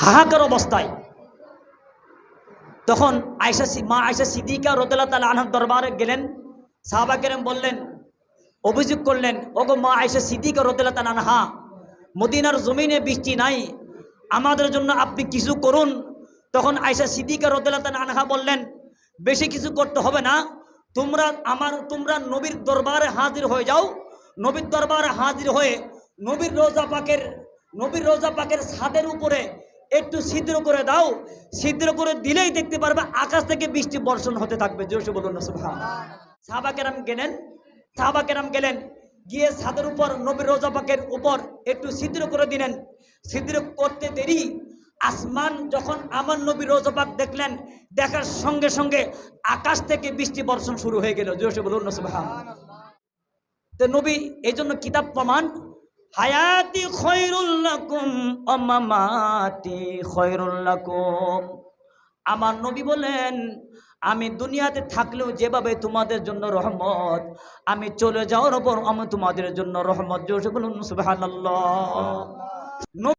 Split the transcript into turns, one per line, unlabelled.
হাহাকার অবস্থায়। তখন মা আয়েশা সিদ্দিকা রাদিয়াল্লাহু তাআলা আনহার দরবারে গেলেন। সাহাবা কেরাম বললেন, অভিযোগ করলেন, ওগো মা আয়েশা সিদ্দিকা রাদিয়াল্লাহু তাআলা আনহা, মদিনার জমিনে বৃষ্টি নাই, আমাদের জন্য আপনি কিছু করুন। তখন আয়েশা সিদ্দিকা রাদিয়াল্লাহু তাআলা আনহা বললেন, বেশি কিছু করতে হবে না, তোমরা নবীর দরবারে হাজির হয়ে যাও। নবীর দরবারে হাজির হয়ে নবীর রোজা পাকের ছাদের উপরে একটু ছিদ্র করে দাও। ছিদ্র করে দিলেই দেখতে পারবে আকাশ থেকে বৃষ্টি বর্ষণ হতে থাকবে। জোরে বলুন না সুবহানাল্লাহ। সাহাবা কেরাম গেলেন, গিয়ে ছাদের উপর নবীর রোজা পাকের উপর একটু ছিদ্র করে দিলেন। ছিদ্র করতে দেরি, আসমান যখন আমার নবী রোজা পাক দেখলেন, দেখার সঙ্গে সঙ্গে আকাশ থেকে বৃষ্টি বর্ষণ শুরু হয়ে গেল। জোরে বলুন না সুবহানাল্লাহ। তো নবী এই জন্য কিতাব প্রমাণ, হায়াতি খৈরুল লাকুম ওয়া মামাতি খৈরুল লাকুম। আমার নবী বলেন, আমি দুনিয়াতে থাকলেও যেভাবে তোমাদের জন্য রহমত, আমি চলে যাওয়ার পর আমি তোমাদের জন্য রহমত। জোরে বলুন সুবহানাল্লাহ।